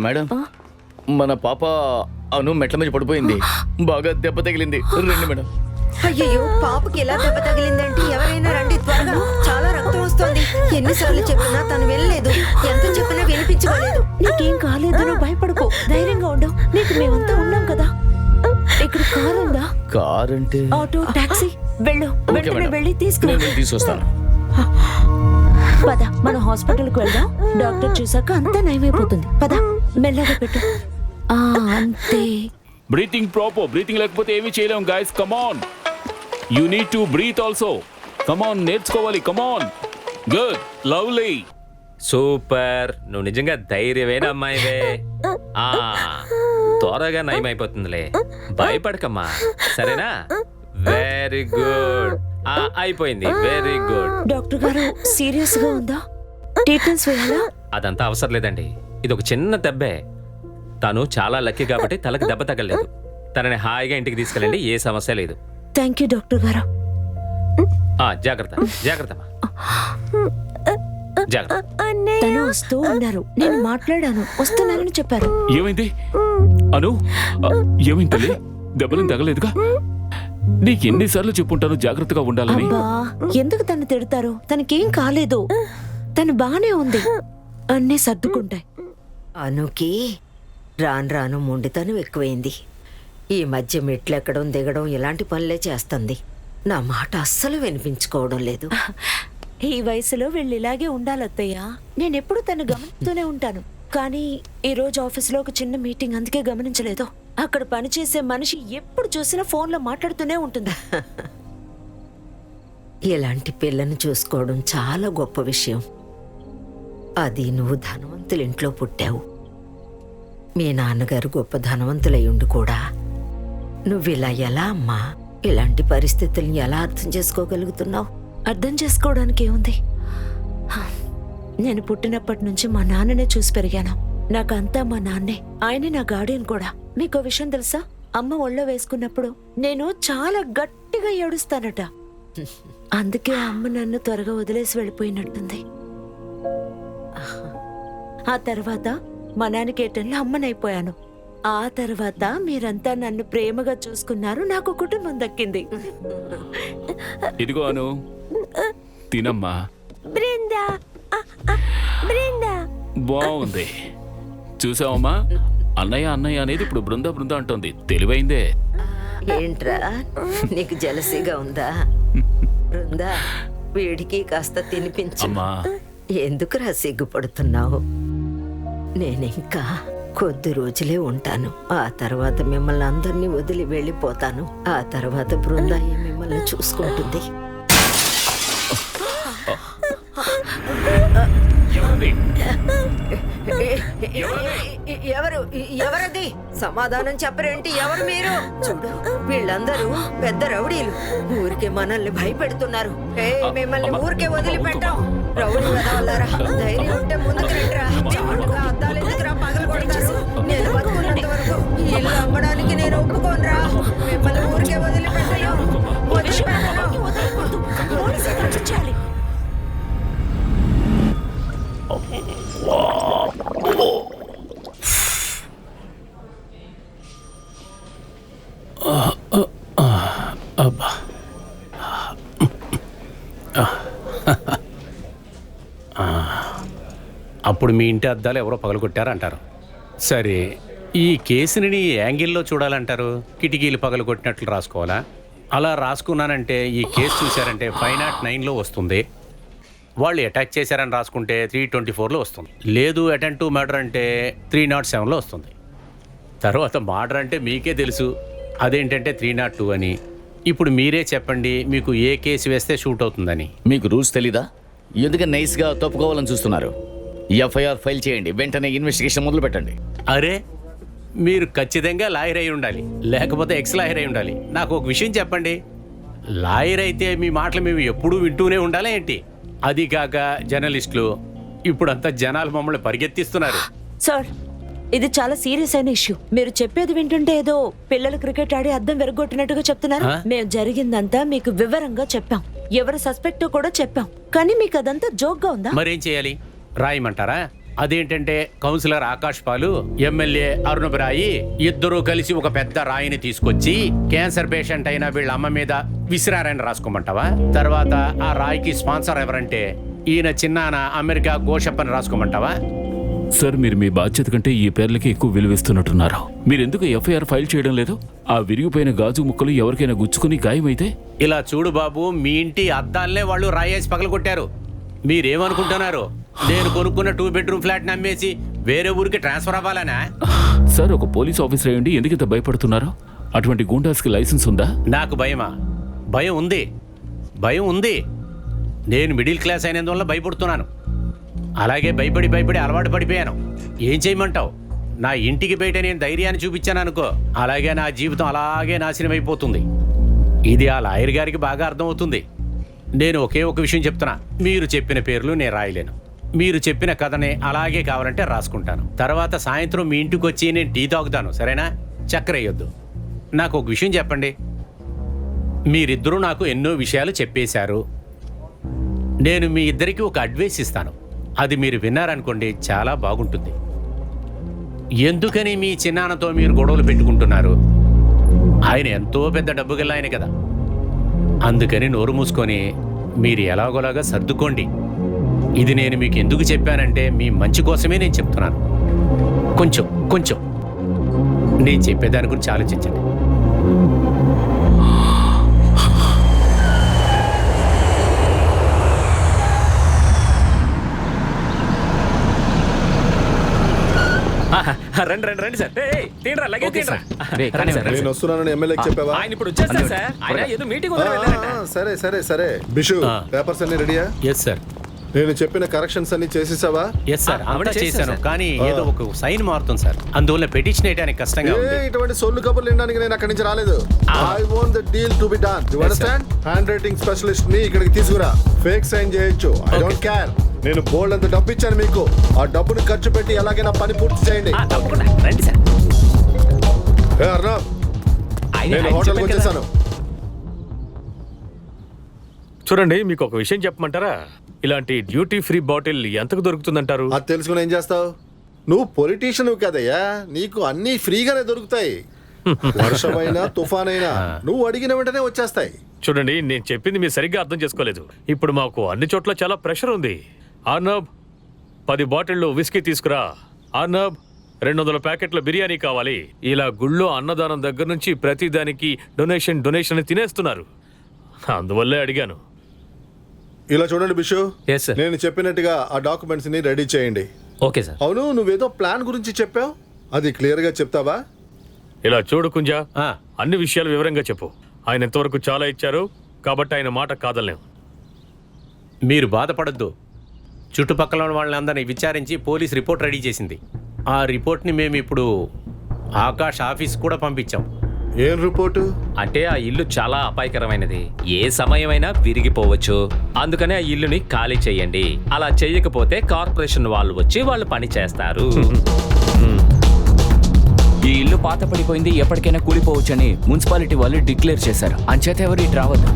Madam, మన పాప అను మెట్ల మీద పడిపోయింది, బాగా దెబ్బ తగిలింది. రండి మేడం. అయ్యో, పాపకి ఎలా దెబ్బ తగిలిందంటే ఎవరైనా రండి త్వరగా, చాలా రక్తం వస్తోంది. ఎన్నిసార్లు చెప్పినా తను వెళ్ళలేదు, ఎంత చెప్పినా వినిపించుకోలేదు. నీకేం కాలేదు, నువ్వు భయపడుకో, ధైర్యంగా ఉండు. నీకు మేమంతా ఉన్నాం కదా. ఇక్కడ కారు ఉందా? కార్ అంటే ఆటో, టాక్సీ, వెళ్ళు, వెంటనే వెళ్ళి తీసుకొస్తాను. పద, మనం హాస్పిటల్కి వెళ్దాం. డాక్టర్ చూసాక అంతా నయమైపోతుంది. పద, మెల్లగా పెట్టు. అంతే. బ్రీతింగ్ ప్రాపర్, బ్రీతింగ్ లేకపోతే ఏమీ చేయలేం guys. Come on, you need to breathe also. Come on, నేర్చుకోవాలి. Come on, good, lovely, super. నువ్వు నిజంగా ధైర్యమైన అమ్మాయివే. త్వరగా నయమైపోతుందిలే, భయపడకమ్మా, సరేనా? వెరీ గుడ్, అయిపోయింది. Very good. డాక్టర్ గారు, సీరియస్ గా ఉందా? ట్రీట్మెంట్స్ వేయాలా? అదంతా అవసరం లేదండి, ఇది ఒక చిన్న దెబ్బే. తను చాలా లక్కీ కాబట్టి తలకి దెబ్బ తగలేదు. తనని హాయిగా ఇంటికి తీసుకెళ్ళండి, ఏ సమస్య లేదు. థ్యాంక్ యూ డాక్టర్ గారు. జాగ్రత్త, జాగ్రత్త, జాగ్రత్త. తను వస్తూ ఉన్నారు, నేను మాట్లాడాను, వస్తున్నానని చెప్పారు. ఏమైంది అను? ఏమైంది తల్లి? దెబ్బలు తగలేదుగా? నీకు ఎన్నిసార్లు చెప్పుంటాను జాగ్రత్తగా ఉండాలని. అబ్బా, ఎందుకు తను తిడతారు? తనకేం కాలేదు, తను బానే ఉంది, అన్నీ సర్దుకుంటాయి. అనుకి రాను రాను మొండితనం ఎక్కువైంది. ఈ మధ్య మెట్లు ఎక్కడం దిగడం ఇలాంటి పనులే చేస్తుంది. నా మాట అస్సలు వినిపించుకోవడం లేదు. ఈ వయసులో వీళ్ళు ఇలాగే ఉండాలత్తయ్యా. నేనెప్పుడు తను గమనిస్తూనే ఉంటాను. కానీ ఈ రోజు ఆఫీస్లో ఒక చిన్న మీటింగ్, అందుకే గమనించలేదు. అక్కడ పనిచేసే మనిషి ఎప్పుడు చూసినా ఫోన్లో మాట్లాడుతూనే ఉంటుంది. ఇలాంటి పిల్లను చూసుకోవడం చాలా గొప్ప విషయం. అది నువ్వు ధనవంతుల ఇంట్లో పుట్టావు. మీ నాన్నగారు గొప్ప ధనవంతులై ఉండి కూడా నువ్విలా ఎలా అమ్మా? ఇలాంటి పరిస్థితుల్ని ఎలా అర్థం చేసుకోగలుగుతున్నావు? అర్థం చేసుకోవడానికి ఏముంది? నేను పుట్టినప్పటి నుంచి మా నాన్ననే చూసి పెరిగాను. నాకంతా మా నాన్నే, ఆయనే నా గార్డియన్ కూడా. మీకో విషయం తెలుసా? అమ్మ ఒళ్ళో వేసుకున్నప్పుడు నేను చాలా గట్టిగా ఏడుస్తానట. అందుకే అమ్మ నన్ను త్వరగా వదిలేసి వెళ్ళిపోయినట్టుంది. ఆ తర్వాత మా నాన్నకేటంలో అమ్మనైపోయాను. ఆ తర్వాత మీరంతా నన్ను ప్రేమగా చూసుకున్నారు, నాకు కుటుంబం దక్కింది. ఇదిగో అను, తినమ్మా. బృందా, బృందా. బాగుంది, చూసావమ్మా? అన్నయ్య అన్నయ్య అనేది ఇప్పుడు బృందా బృందా అంటోంది. తెలివైందే. ఏంట్రా, నీకు జలసీగా ఉందా? బృందా, వీడికి కాస్త తినిపించు. అమ్మా, ఎందుకురా సిగ్గుపడుతున్నావు? నేనింకా కొద్ది రోజులే ఉంటాను. ఆ తర్వాత మిమ్మల్ని అందరినీ వదిలి వెళ్ళిపోతాను. ఆ తర్వాత బృందాయే మిమ్మల్ని చూసుకుంటుంది. ఎవరది? సమాధానం చెప్పరేంటి? ఎవరు మీరు? చూడు, వీళ్ళందరూ పెద్ద రౌడీలు. ఊరికే మనల్ని భయపెడుతున్నారు. మిమ్మల్ని ఊరికే వదిలిపెట్టాం. రౌడీ వదవల్లారా, ధైర్యం ఉంటే ముందుకు రండిరా. చాటుగా అద్దాలు ఎందుకురా పగలగొడతారు? నేను బతుకున్నంత వరకు ఈ ఇల్లు అమ్మడానికి నేను ఒప్పుకోనురా. మిమ్మల్ని ఊరికే వదిలిపెట్టను, వదిలిపెట్టను. అప్పుడు మీ ఇంటి అద్దాలు ఎవరో పగలగొట్టారంటారు. సరే, ఈ కేసుని ఏ యాంగిల్లో చూడాలంటారు? కిటికీలు పగలగొట్టినట్లు రాసుకోవాలా? అలా రాసుకున్నానంటే ఈ కేసు చూశారంటే 509లో వస్తుంది. వాళ్ళు అటాక్ చేశారని రాసుకుంటే 324లో వస్తుంది. లేదు, అటెంప్ట్ టు మర్డర్ అంటే 307లో వస్తుంది. తర్వాత మర్డర్ అంటే మీకే తెలుసు, అదేంటంటే 302 అని. ఇప్పుడు మీరే చెప్పండి, మీకు ఏ కేసు వేస్తే షూట్ అవుతుందని. మీకు రూల్స్ తెలీదా? ఎందుకని నైస్గా తప్పుకోవాలని చూస్తున్నారు? ఎఫ్ఐఆర్ ఫైల్ చేయండి, వెంటనే ఇన్వెస్టిగేషన్ మొదలు పెట్టండి. అరే, మీరు ఖచ్చితంగా లాయర్ అయి ఉండాలి, లేకపోతే ఎక్స్ లాయర్ అయి ఉండాలి. నాకు ఒక విషయం చెప్పండి, లాయర్ అయితే మీ మాటలు మేము ఎప్పుడూ వింటూనే ఉండాలి ఏంటి? అది కాక జర్నలిస్టులు ఇప్పుడంతా జనాలు మమ్మల్ని పరిగెత్తిస్తున్నారు. సార్, ఇది చాలా సీరియస్ అయిన ఇష్యూ. మీరు చెప్పేది వింటుంటే ఏదో పిల్లలు క్రికెట్ ఆడి అద్దం వెరగొట్టినట్టుగా చెప్తున్నారు. మేము జరిగిందంతా మీకు వివరంగా చెప్పాం, ఎవరు సస్పెక్ట్ కూడా చెప్పాం. కానీ మీకు అదంతా జోక్గా ఉందా? మరేం చేయాలి? రాయమంటారా? అదేంటంటే కౌన్సిలర్ ఆకాష్ పాలు, ఎమ్మెల్యే అరుణబరాయి ఇద్దరూ కలిసి ఒక పెద్ద రాయిని తీసుకొచ్చి క్యాన్సర్ పేషెంట్ అయిన వీళ్ళ అమ్మ మీద విసిరారని రాసుకోమంటావా? తర్వాత ఆ రాయికి స్పాన్సర్ ఎవరంటే ఈయన చిన్నాన అమెరికా గోషప్పని రాసుకోమంటావా? సార్ మీరు మీ బాధ్యత కంటే ఈ పేర్లకి ఎక్కువ విలువిస్తున్నట్టున్నారు. మీరెందుకు ఎఫ్ఐఆర్ ఫైల్ చేయడం లేదు? ఆ విరిగిపోయిన గాజు ముక్కలు ఎవరికైనా గుచ్చుకుని గాయమైతే? ఇలా చూడు బాబు, మీ ఇంటి అద్దాలనే వాళ్ళు రాయేసి పగలగొట్టారు. మీరేమనుకుంటున్నారు? నేను కొనుక్కున్న 2 బెడ్రూమ్ ఫ్లాట్ అమ్మేసి వేరే ఊరికి ట్రాన్స్ఫర్ అవ్వాలనా? సార్ ఒక పోలీస్ ఆఫీసర్ అయ్యండి ఎందుకు ఇంత భయపడుతున్నారు? అటువంటి గూండాస్కి లైసెన్స్ ఉందా? నాకు భయమా? భయం ఉంది, భయం ఉంది. నేను మిడిల్ క్లాస్ అయినందువల్ల భయపడుతున్నాను. అలాగే భయపడి అలవాటు పడిపోయాను. ఏం చేయమంటావు? నా ఇంటికి బయట నేను ధైర్యాన్ని చూపించాను అనుకో, అలాగే నా జీవితం అలాగే నాశనం అయిపోతుంది. ఇది ఆ లాయర్ గారికి బాగా అర్థమవుతుంది. నేను ఒకే ఒక విషయం చెప్తున్నా, మీరు చెప్పిన పేర్లు నేను రాయలేను. మీరు చెప్పిన కథనే అలాగే కావాలంటే రాసుకుంటాను. తర్వాత సాయంత్రం మీ ఇంటికి వచ్చి నేను టీ తాగుతాను, సరేనా? చక్కెర వేయొద్దు. నాకు ఒక విషయం చెప్పండి. మీరిద్దరూ నాకు ఎన్నో విషయాలు చెప్పేశారు. నేను మీ ఇద్దరికి ఒక అడ్వైస్ ఇస్తాను. అది మీరు విన్నారనుకోండి, చాలా బాగుంటుంది. ఎందుకని మీ చిన్నాన్నతో మీరు గొడవలు పెట్టుకుంటున్నారు? ఆయన ఎంతో పెద్ద డబ్బు గల ఆయన కదా. అందుకని నోరు మూసుకొని మీరు ఎలాగోలాగా సర్దుకోండి. ఇది నేను మీకు ఎందుకు చెప్పానంటే మీ మంచి కోసమే నేను చెప్తున్నాను. కొంచెం నేను చెప్పేదాని గురించి ఆలోచించండి. రండి సార్. తీండ్రా లగేజ్ తీండ్రా. రేయ్, రండి సార్, రండి నేను సార్. వస్తున్నానని ఎమ్మెల్యేకి చెప్పావా? ఆయన ఇప్పుడు వచ్చేస్తారు సార్. ఆయన ఏదో మీటింగ్ ఉందని వెళ్ళారట. సరే సరే సరే. బిషు, పేపర్స్ అన్ని రెడీయా? Yes sir. నేను చెప్పిన కరెక్షన్స్ అన్ని చేసేసావా? ఎస్ సార్, అవును, అంతా చేశాను చేశాను. సార్. కానీ ఏదో ఒక సైన్ మారుతుంది సార్. అందువల్ల పెటిషన్ వేయడానికి కష్టంగా ఉంది. ఇటువంటి సొల్లు కబుర్లు వినడానికి నేను అక్కడి నుంచి రాలేదు. I want the deal to be done. You understand? Hand writing specialist ని ఇక్కడికి తీసుకురా. ఫేక్ సైన్ చేయొచ్చు. I don't care. నేను బోల్డ్ అంత డబ్బు ఇచ్చాను మీకు. ఆ డబ్బును ఖర్చు పెట్టి ఎలాగైనా పని పూర్తి చేయండి. తప్పకుండా రండి సార్. ఏ అర్ణవ్, ఆయన నేను హోటల్కి చెప్పాను కదా. వచ్చేసాను. చూడండి, మీకు ఒక విషయం చెప్పమంటారా? ఇలాంటి డ్యూటీ ఫ్రీ బాటిల్ ఎంతకు దొరుకుతుందంటారు? అది తెలుసుకుని ఏం చేస్తావు? నువ్వు పొలిటీషియన్ కదయ్యా, నీకు అన్ని ఫ్రీగానే దొరుకుతాయి. వర్షమైనా తుఫానైనా నువ్వు అడిగిన వెంటనే వచ్చేస్తాయి. చూడండి, నేను చెప్పింది మీరు సరిగ్గా అర్థం చేసుకోలేదు. ఇప్పుడు మాకు అన్ని చోట్ల చాలా ప్రెషర్ ఉంది. ఆర్నబ్ 10 బాటిళ్లు విస్కీ తీసుకురా. ఆర్నబ్ 200 ప్యాకెట్ల బిర్యానీ కావాలి. ఇలా గుళ్ళో అన్నదానం దగ్గర నుంచి ప్రతి దానికి డొనేషన్ తినేస్తున్నారు. అందువల్లే అడిగాను. ఇలా చూడండి బిషు, Yes, sir. నేను చెప్పినట్టుగా ఆ డాక్యుమెంట్స్ ని రెడీ చేయండి. Okay sir. అవును, నువ్వేదో ప్లాన్ గురించి చెప్పావు, అది క్లియర్ గా చెప్తావా? ఇలా చూడు కుంజా, ఆ, అన్ని విషయాలు వివరంగా చెప్పు. ఆయన ఎంతవరకు చాలా ఇచ్చారు కాబట్టి ఆయన మాట కాదలేం. మీరు బాధపడద్దు. చుట్టుపక్కల ఉన్న వాళ్ళందరినీ విచారించి పోలీస్ రిపోర్ట్ రెడీ చేసింది. ఆ రిపోర్ట్ని మేము ఇప్పుడు ఆకాష్ ఆఫీస్ కూడా పంపించాం. ఏం రిపోర్టు? అంటే ఆ ఇల్లు చాలా అపాయకరమైనది. ఏ సమయమైనా విరిగిపోవచ్చు. అందుకనే ఆ ఇల్లుని ఖాళీ చేయండి. అలా చేయకపోతే కార్పొరేషన్ వాళ్ళు వచ్చి వాళ్ళు పని చేస్తారు. ఈ ఇల్లు పాత పడిపోయింది, ఎప్పటికైనా కూలిపోవచ్చని మున్సిపాలిటీ వాళ్ళు డిక్లేర్ చేశారు. అంచేత ఎవరు ఇటు రావద్దు.